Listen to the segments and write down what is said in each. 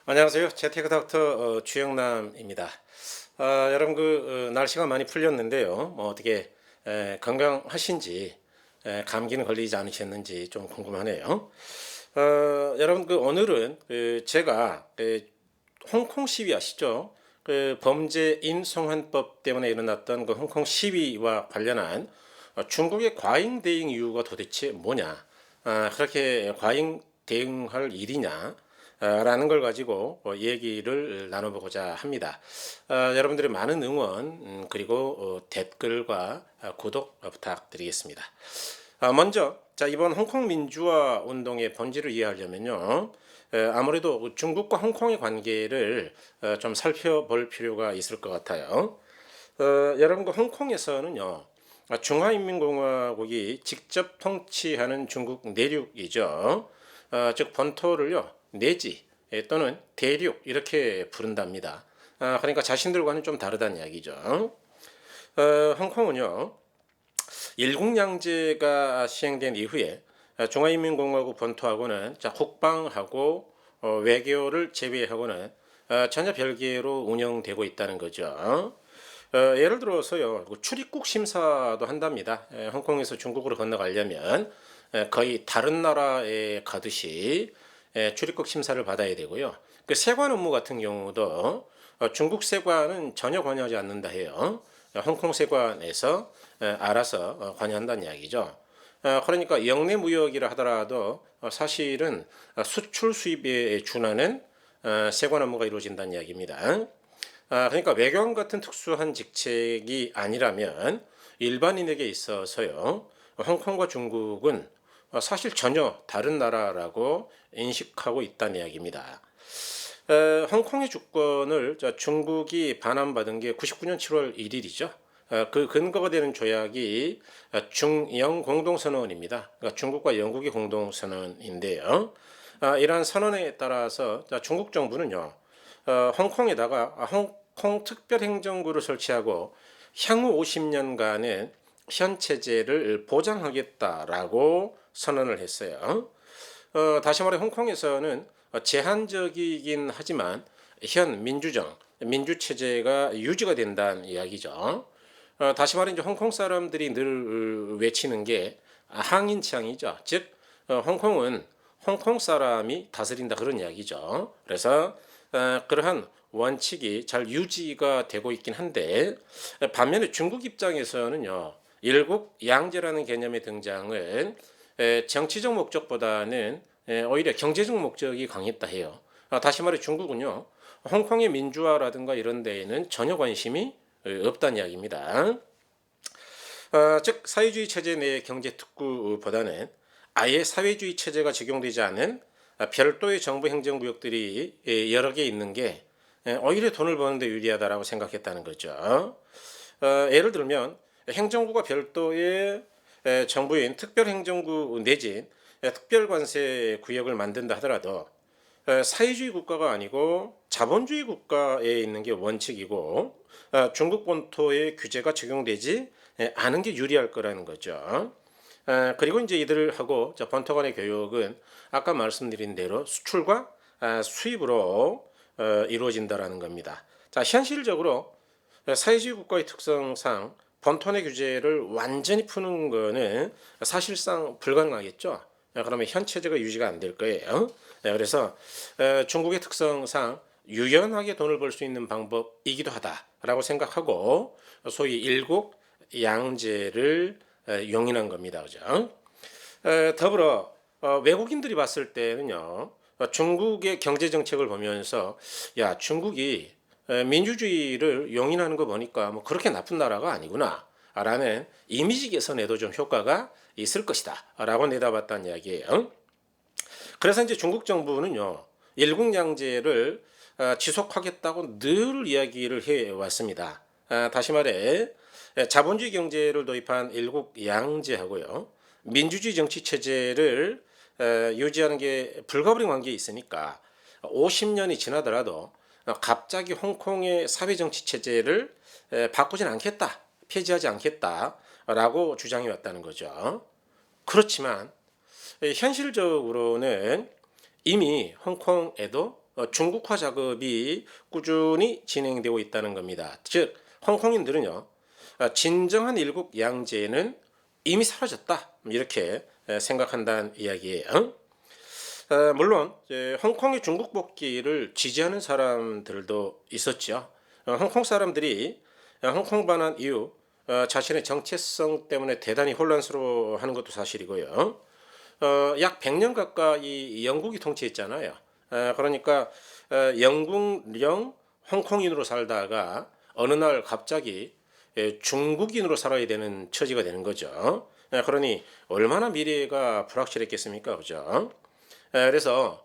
안녕하세요. 재테크 닥터 주영남입니다. 여러분 날씨가 많이 풀렸는데요. 뭐 어떻게 건강하신지 감기는 걸리지 않으셨는지 좀 궁금하네요. 여러분 오늘은 제가 홍콩 시위 아시죠? 범죄인 성환법 때문에 일어났던 그 홍콩 시위와 관련한 중국의 과잉 대응 이유가 도대체 뭐냐? 그렇게 과잉 대응할 일이냐? 라는 걸 가지고 얘기를 나눠보고자 합니다. 여러분들의 많은 응원 그리고 댓글과 구독 부탁드리겠습니다. 먼저 이번 홍콩 민주화 운동의 본질을 이해하려면요. 아무래도 중국과 홍콩의 관계를 좀 살펴볼 필요가 있을 것 같아요. 여러분 홍콩에서는요. 중화인민공화국이 직접 통치하는 중국 내륙이죠. 즉 본토를요. 내지 또는 대륙 이렇게 부른답니다. 그러니까 자신들과는 좀 다르다는 이야기죠. 홍콩은요. 일국양제가 시행된 이후에 중화인민공화국 본토하고는 국방하고 외교를 제외하고는 전혀 별개로 운영되고 있다는 거죠. 예를 들어서요, 출입국 심사도 한답니다. 홍콩에서 중국으로 건너가려면 거의 다른 나라에 가듯이 출입국 심사를 받아야 되고요. 그 세관 업무 같은 경우도 중국 세관은 전혀 관여하지 않는다 해요. 홍콩 세관에서 알아서 관여한다는 이야기죠. 그러니까 영내 무역이라 하더라도 사실은 수출 수입에 준하는 세관 업무가 이루어진다는 이야기입니다. 그러니까 외교관 같은 특수한 직책이 아니라면 일반인에게 있어서요. 홍콩과 중국은 사실 전혀 다른 나라라고 인식하고 있다는 이야기입니다. 홍콩의 주권을 중국이 반환받은 게 99년 7월 1일이죠. 그 근거가 되는 조약이 중영 공동선언입니다. 그러니까 중국과 영국의 공동선언인데요. 이러한 선언에 따라서 중국 정부는요. 홍콩에다가 홍콩 특별행정구를 설치하고 향후 50년간은 현 체제를 보장하겠다라고 선언을 했어요. 다시 말해 홍콩에서는 제한적이긴 하지만 현 민주체제가 유지가 된다는 이야기죠. 다시 말해 이제 홍콩 사람들이 늘 외치는 게 항인 취향이죠. 즉 홍콩은 홍콩 사람이 다스린다 그런 이야기죠. 그래서 그러한 원칙이 잘 유지가 되고 있긴 한데 반면에 중국 입장에서는요. 일국 양제라는 개념의 등장은 정치적 목적보다는 오히려 경제적 목적이 강했다 해요. 다시 말해 중국은요. 홍콩의 민주화라든가 이런 데에는 전혀 관심이 없다는 이야기입니다. 즉 사회주의 체제 내 경제 특구보다는 아예 사회주의 체제가 적용되지 않은 별도의 정부 행정구역들이 여러 개 있는 게 오히려 돈을 버는 데 유리하다라고 생각했다는 거죠. 예를 들면 행정구가 별도의 정부인 특별행정구 내지 특별관세 구역을 만든다 하더라도 사회주의 국가가 아니고 자본주의 국가에 있는 게 원칙이고 중국 본토의 규제가 적용되지 않은 게 유리할 거라는 거죠. 그리고 이제 이들하고 본토 간의 교역은 아까 말씀드린 대로 수출과 수입으로 이루어진다라는 겁니다. 자, 현실적으로 사회주의 국가의 특성상 본토 내 규제를 완전히 푸는 거는 사실상 불가능하겠죠. 그러면 현 체제가 유지가 안 될 거예요. 그래서 중국의 특성상 유연하게 돈을 벌 수 있는 방법이기도 하다라고 생각하고 소위 일국 양제를 용인한 겁니다. 그죠? 더불어 외국인들이 봤을 때는요. 중국의 경제 정책을 보면서 야 중국이 민주주의를 용인하는 거 보니까 뭐 그렇게 나쁜 나라가 아니구나 라는 이미지 개선에도 좀 효과가 있을 것이다 라고 내다봤다는 이야기예요. 그래서 이제 중국 정부는요 일국양제를 지속하겠다고 늘 이야기를 해왔습니다. 다시 말해 자본주의 경제를 도입한 일국양제하고요 민주주의 정치 체제를 유지하는 게 불가분의 관계에 있으니까 50년이 지나더라도 갑자기 홍콩의 사회정치 체제를 바꾸진 않겠다, 폐지하지 않겠다라고 주장해 왔다는 거죠. 그렇지만 현실적으로는 이미 홍콩에도 중국화 작업이 꾸준히 진행되고 있다는 겁니다. 즉 홍콩인들은요, 진정한 일국 양제는 이미 사라졌다 이렇게 생각한다는 이야기예요. 물론 홍콩의 중국 복귀를 지지하는 사람들도 있었죠. 홍콩 사람들이 홍콩 반환 이후 자신의 정체성 때문에 대단히 혼란스러워하는 것도 사실이고요. 약 100년 가까이 영국이 통치했잖아요. 그러니까 영국령 홍콩인으로 살다가 어느 날 갑자기 중국인으로 살아야 되는 처지가 되는 거죠. 그러니 얼마나 미래가 불확실했겠습니까, 그죠? 그래서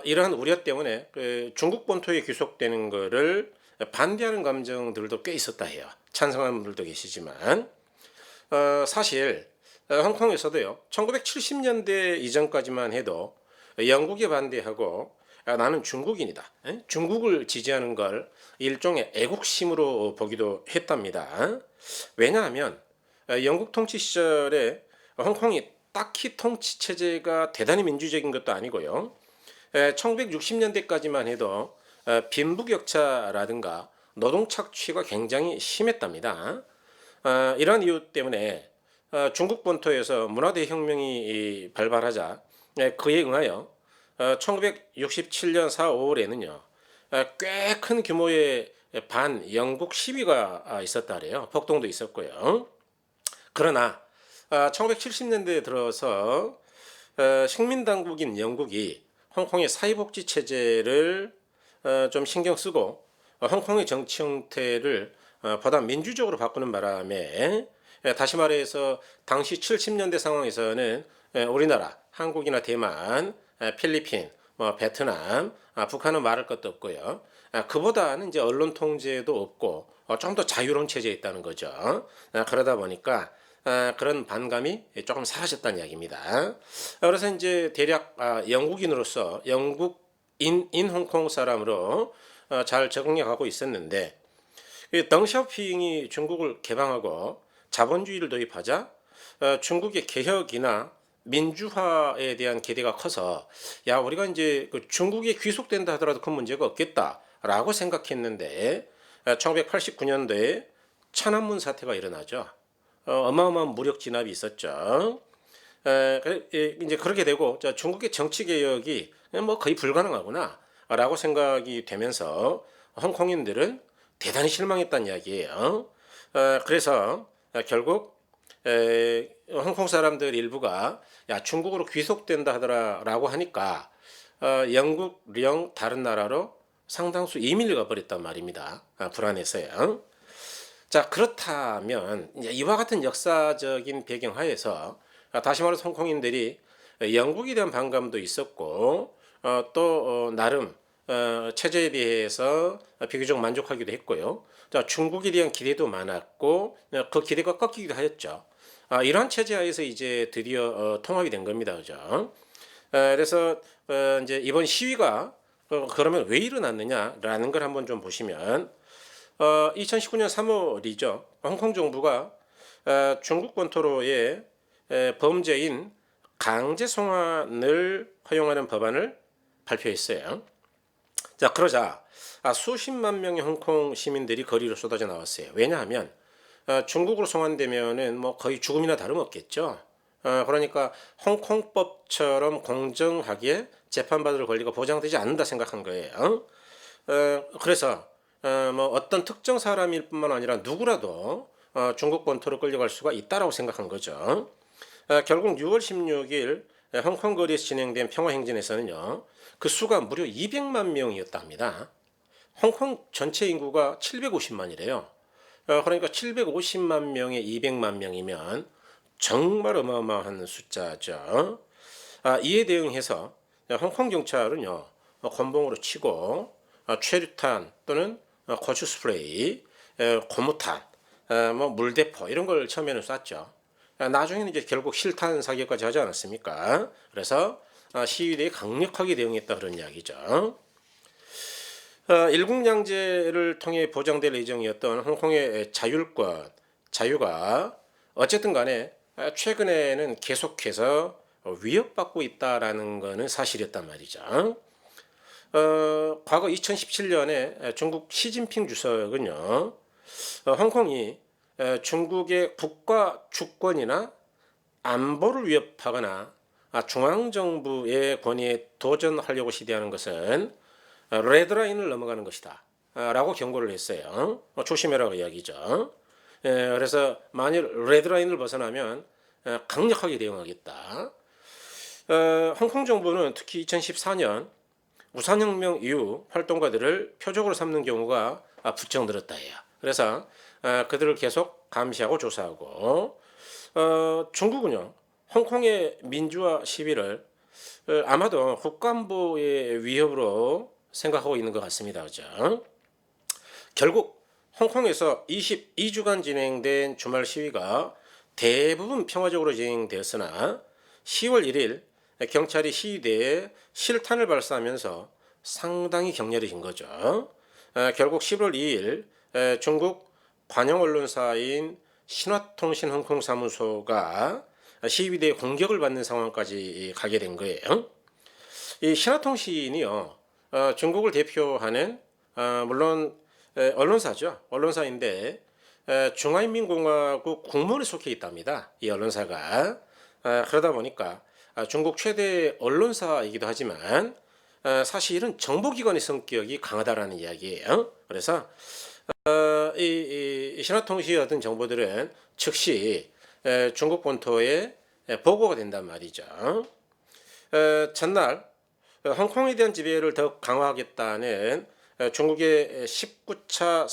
이러한 우려 때문에 중국 본토에 귀속되는 것을 반대하는 감정들도 꽤 있었다 해요. 찬성하는 분들도 계시지만 사실 홍콩에서도요, 1970년대 이전까지만 해도 영국에 반대하고 나는 중국인이다, 중국을 지지하는 걸 일종의 애국심으로 보기도 했답니다. 왜냐하면 영국 통치 시절에 홍콩이 딱히 통치 체제가 대단히 민주적인 것도 아니고요. 1960년대까지만 해도 빈부격차라든가 노동 착취가 굉장히 심했답니다. 이런 이유 때문에 중국 본토에서 문화대혁명이 발발하자 그에 응하여 1967년 4, 5월에는요, 꽤 큰 규모의 반영국 시위가 있었다 그래요. 폭동도 있었고요. 그러나 1970년대에 들어서 식민당국인 영국이 홍콩의 사회복지 체제를 좀 신경 쓰고 홍콩의 정치 형태를 보다 민주적으로 바꾸는 바람에 다시 말해서 당시 70년대 상황에서는 우리나라, 한국이나 대만, 필리핀, 베트남, 북한은 말할 것도 없고요. 그보다는 이제 언론 통제도 없고 좀 더 자유로운 체제에 있다는 거죠. 그러다 보니까 그런 반감이 조금 사라졌다는 이야기입니다. 그래서 이제 대략 영국인으로서 영국인 홍콩 사람으로 잘 적응해 가고 있었는데 덩샤오핑이 중국을 개방하고 자본주의를 도입하자 중국의 개혁이나 민주화에 대한 기대가 커서 야 우리가 이제 그 중국에 귀속된다 하더라도 큰 문제가 없겠다라고 생각했는데 1989년도에 천안문 사태가 일어나죠. 어마어마한 무력 진압이 있었죠. 이제 그렇게 되고 중국의 정치 개혁이 뭐 거의 불가능하구나라고 생각이 되면서 홍콩인들은 대단히 실망했다는 이야기예요. 그래서 결국 홍콩 사람들 일부가 야 중국으로 귀속된다 하더라라고 하니까 영국령 다른 나라로 상당수 이민을 가버렸단 말입니다. 불안해서요. 자 그렇다면 이와 같은 역사적인 배경하에서 다시 말해서 홍콩인들이 영국에 대한 반감도 있었고 또 나름 체제에 대해서 비교적 만족하기도 했고요. 자, 중국에 대한 기대도 많았고 그 기대가 꺾이기도 하였죠. 이러한 체제 하에서 이제 드디어 통합이 된 겁니다, 그죠? 그래서 이제 이번 시위가 그러면 왜 일어났느냐라는 걸 한번 좀 보시면 2019년 3월이죠. 홍콩 정부가 중국 본토로의 범죄인 강제 송환을 허용하는 법안을 발표했어요. 자 그러자 수십만 명의 홍콩 시민들이 거리로 쏟아져 나왔어요. 왜냐하면 중국으로 송환되면은 뭐 거의 죽음이나 다름없겠죠. 그러니까 홍콩법처럼 공정하게 재판받을 권리가 보장되지 않는다 생각한 거예요. 그래서 뭐 어떤 특정 사람일 뿐만 아니라 누구라도 중국 본토로 끌려갈 수가 있다라고 생각한 거죠. 결국 6월 16일 홍콩 거리에서 진행된 평화행진에서는요, 그 수가 무려 200만 명이었다 합니다. 홍콩 전체 인구가 750만이래요. 그러니까 750만 명에 200만 명이면 정말 어마어마한 숫자죠. 이에 대응해서 홍콩 경찰은요, 권봉으로 치고 최루탄 또는 고추 스프레이, 고무탄, 뭐 물대포 이런 걸 처음에는 쐈죠. 나중에는 이제 결국 실탄 사격까지 하지 않았습니까? 그래서 시위대에 강력하게 대응했다 그런 이야기죠. 일국양제를 통해 보장될 예정이었던 홍콩의 자율권, 자유가 어쨌든 간에 최근에는 계속해서 위협받고 있다라는 것은 사실이었단 말이죠. 과거 2017년에 중국 시진핑 주석은요, 홍콩이 중국의 국가 주권이나 안보를 위협하거나 중앙정부의 권위에 도전하려고 시도하는 것은 레드라인을 넘어가는 것이다 라고 경고를 했어요. 조심해라고 이야기죠. 그래서 만일 레드라인을 벗어나면 강력하게 대응하겠다. 홍콩 정부는 특히 2014년 우산혁명 이후 활동가들을 표적으로 삼는 경우가 부쩍 늘었다 해요. 그래서 그들을 계속 감시하고 조사하고, 중국은요 홍콩의 민주화 시위를 아마도 국가안보의 위협으로 생각하고 있는 것 같습니다. 그죠? 결국 홍콩에서 22주간 진행된 주말 시위가 대부분 평화적으로 진행되었으나 10월 1일 경찰이 시위대에 실탄을 발사하면서 상당히 격렬해진 거죠. 결국 11월 2일 중국 관영 언론사인 신화통신 홍콩 사무소가 시위대의 공격을 받는 상황까지 가게 된 거예요. 이 신화통신이요, 중국을 대표하는 물론 언론사죠. 언론사인데 중화인민공화국 국무원에 속해 있답니다. 이 언론사가. 그러다 보니까 중국 최대 언론사이기도 하지만 사실은 정보기관의 성격이 강하다라는 이야기예요. 그래서 이 신화통신이 얻은 정보들은 즉시 중국 본토에 보고가 된단 말이죠. 전날 홍콩에 대한 지배를 더욱 강화하겠다는 중국의 19차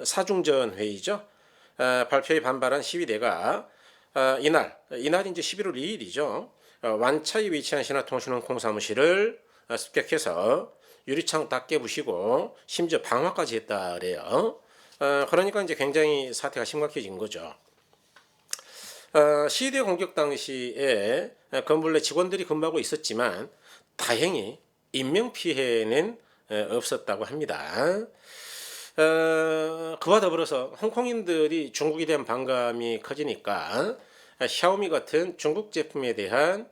사중전 회의죠. 발표에 반발한 시위대가 이날이 이제 11월 2일이죠. 완차에 위치한 신화통신 홍콩 사무실을 습격해서 유리창 다 깨부시고 심지어 방화까지 했다 그래요. 그러니까 이제 굉장히 사태가 심각해진 거죠. 시위대 공격 당시에 건물 내 직원들이 근무하고 있었지만 다행히 인명 피해는 없었다고 합니다. 그와 더불어서 홍콩인들이 중국에 대한 반감이 커지니까 샤오미 같은 중국 제품에 대한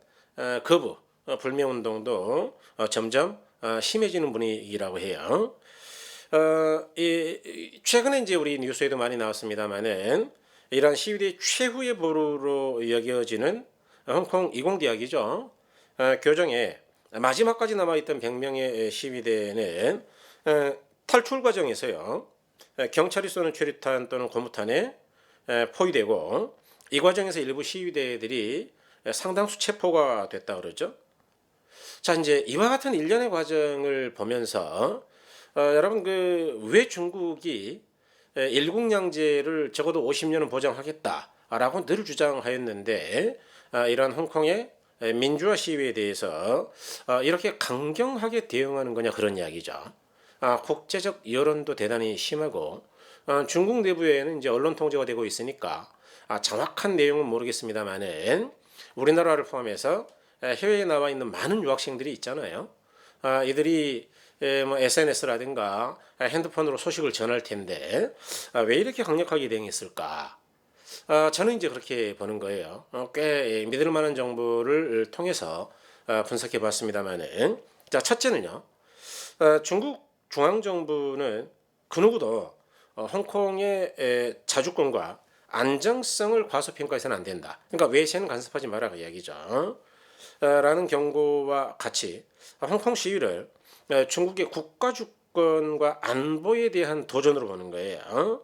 거부, 불매 운동도 점점 심해지는 분위기라고 해요. 최근에 이제 우리 뉴스에도 많이 나왔습니다만은 이러한 시위대의 최후의 보루로 여겨지는 홍콩 이공대학이죠. 교정에 마지막까지 남아있던 100명의 시위대는 탈출 과정에서요, 경찰이 쏘는 최루탄 또는 고무탄에 포위되고, 이 과정에서 일부 시위대들이 상당수 체포가 됐다 그러죠. 자, 이제 이와 같은 일련의 과정을 보면서 여러분 왜 중국이 일국양제를 적어도 50년은 보장하겠다라고 늘 주장하였는데 이러한 홍콩의 민주화 시위에 대해서 이렇게 강경하게 대응하는 거냐, 그런 이야기죠. 국제적 여론도 대단히 심하고 중국 내부에는 이제 언론 통제가 되고 있으니까 정확한 내용은 모르겠습니다만은 우리나라를 포함해서 해외에 나와 있는 많은 유학생들이 있잖아요. 이들이 뭐 SNS라든가 핸드폰으로 소식을 전할 텐데 왜 이렇게 강력하게 대응했을까? 저는 이제 그렇게 보는 거예요. 꽤 믿을 만한 정보를 통해서 분석해 봤습니다만은, 자, 첫째는요, 중국 중앙정부는 그 누구도 홍콩의 자주권과 안정성을 과소평가해서는 안 된다. 그러니까 외세는 간섭하지 마라, 그 이야기죠. 라는 경고와 같이 홍콩 시위를 중국의 국가 주권과 안보에 대한 도전으로 보는 거예요.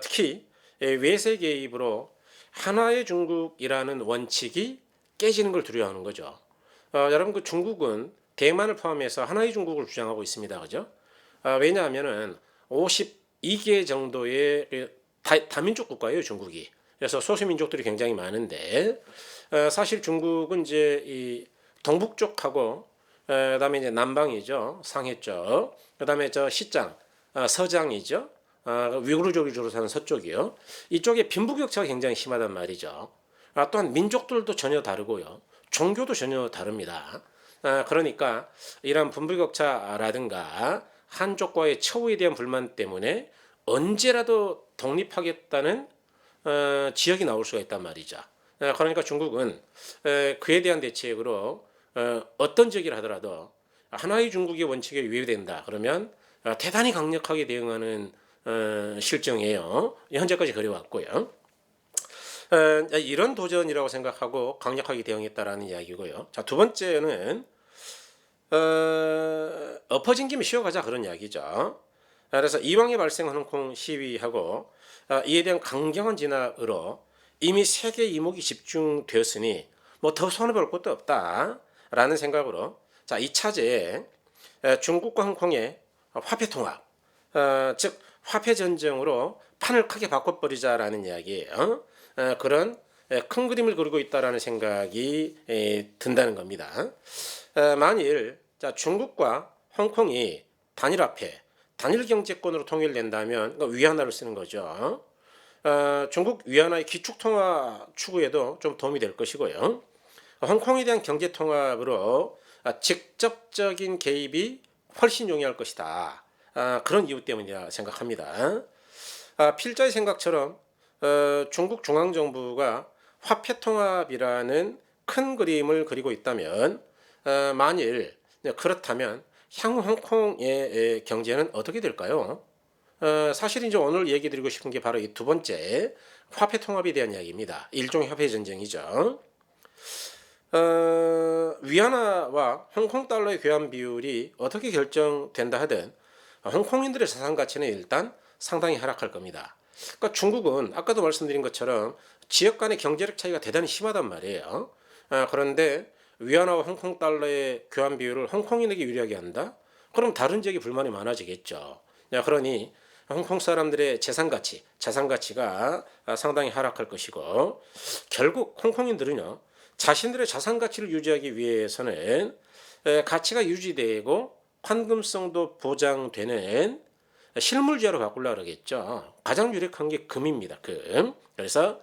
특히 외세 개입으로 하나의 중국이라는 원칙이 깨지는 걸 두려워하는 거죠. 여러분 중국은 대만을 포함해서 하나의 중국을 주장하고 있습니다. 그죠? 왜냐하면은 52개 정도의 다민족 국가예요, 중국이. 그래서 소수민족들이 굉장히 많은데 사실 중국은 이제 이 동북 쪽하고 그다음에 이제 남방이죠, 상해 쪽. 그다음에 저 시장, 서장이죠. 위구르족이 주로 사는 서쪽이요. 이쪽에 빈부격차가 굉장히 심하단 말이죠. 또한 민족들도 전혀 다르고요. 종교도 전혀 다릅니다. 그러니까 이런 빈부격차라든가 한족과의 처우에 대한 불만 때문에 언제라도 독립하겠다는 지역이 나올 수가 있단 말이죠. 그러니까 중국은 그에 대한 대책으로 어떤 지역이라 하더라도 하나의 중국의 원칙에 위배된다 그러면 대단히 강력하게 대응하는 실정이에요. 현재까지 그래왔고요. 이런 도전이라고 생각하고 강력하게 대응했다라는 이야기고요. 자, 두 번째는 엎어진 김에 쉬어가자 그런 이야기죠. 그래서 이왕에 발생한 홍콩 시위하고 이에 대한 강경한 진압으로 이미 세계 이목이 집중되었으니 뭐 더 손해볼 것도 없다라는 생각으로 자, 2차제에 중국과 홍콩의 화폐 통합, 즉 화폐 전쟁으로 판을 크게 바꿔버리자라는 이야기예요. 그런 큰 그림을 그리고 있다라는 생각이 든다는 겁니다. 만일 자, 중국과 홍콩이 단일 화폐, 단일 경제권으로 통일된다면 위안화를 쓰는 거죠. 중국 위안화의 기축 통화 추구에도 좀 도움이 될 것이고요. 홍콩에 대한 경제 통합으로 직접적인 개입이 훨씬 용이할 것이다. 그런 이유 때문이라 생각합니다. 필자의 생각처럼 중국 중앙정부가 화폐 통합이라는 큰 그림을 그리고 있다면 만일 그렇다면 향후 홍콩의 경제는 어떻게 될까요? 사실 이제 오늘 얘기 드리고 싶은 게 바로 이 두 번째 화폐 통합에 대한 이야기입니다. 일종의 화폐 전쟁이죠. 위안화와 홍콩 달러의 교환 비율이 어떻게 결정된다 하든 홍콩인들의 자산 가치는 일단 상당히 하락할 겁니다. 그러니까 중국은 아까도 말씀드린 것처럼 지역 간의 경제력 차이가 대단히 심하단 말이에요. 그런데 위안화와 홍콩 달러의 교환 비율을 홍콩인에게 유리하게 한다? 그럼 다른 지역이 불만이 많아지겠죠. 그러니 홍콩 사람들의 재산 가치, 자산 가치가 상당히 하락할 것이고 결국 홍콩인들은요. 자신들의 자산 가치를 유지하기 위해서는 가치가 유지되고 환금성도 보장되는 실물지화로 바꾸려고 그러겠죠. 가장 유력한 게 금입니다. 금. 그래서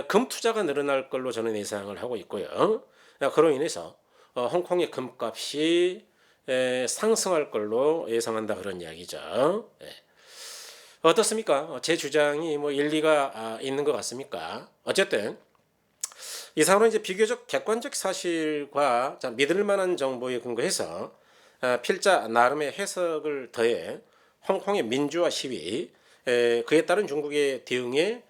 금 투자가 늘어날 걸로 저는 예상을 하고 있고요. 그로 인해서 홍콩의 금값이 상승할 걸로 예상한다 그런 이야기죠. 어떻습니까? 제 주장이 뭐 일리가 있는 것 같습니까? 어쨌든 이상으로 이제 비교적 객관적 사실과 믿을 만한 정보에 근거해서 필자 나름의 해석을 더해 홍콩의 민주화 시위, 그에 따른 중국의 대응의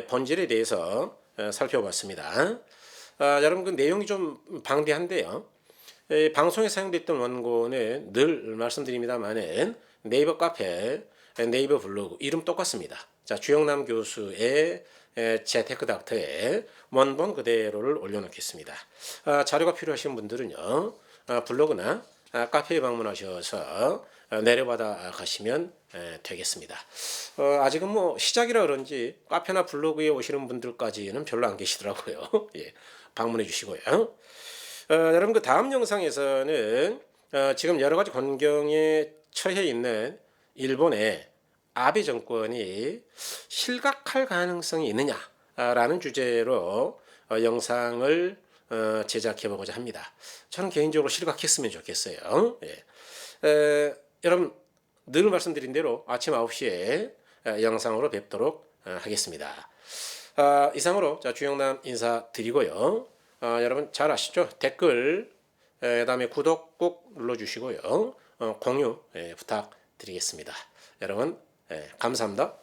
본질에 대해서 살펴봤습니다. 여러분 그 내용이 좀 방대한데요. 방송에 사용됐던 원고는 늘 말씀드립니다만은 네이버 카페, 네이버 블로그 이름 똑같습니다. 자, 주영남 교수의 재테크 닥터의 원본 그대로를 올려놓겠습니다. 자료가 필요하신 분들은요 블로그나 카페에 방문하셔서 내려받아 가시면 되겠습니다. 아직은 뭐 시작이라 그런지 카페나 블로그에 오시는 분들까지는 별로 안 계시더라고요. 예, 방문해 주시고요. 여러분 그 다음 영상에서는 지금 여러 가지 곤경에 처해 있는 일본의 아베 정권이 실각할 가능성이 있느냐라는 주제로 영상을 제작해 보고자 합니다. 저는 개인적으로 실각했으면 좋겠어요. 예. 여러분 늘 말씀드린 대로 아침 9시에 영상으로 뵙도록 하겠습니다. 이상으로 주영남 인사드리고요. 여러분 잘 아시죠? 댓글 그다음에 구독 꼭 눌러주시고요. 공유 부탁드리겠습니다. 여러분 감사합니다.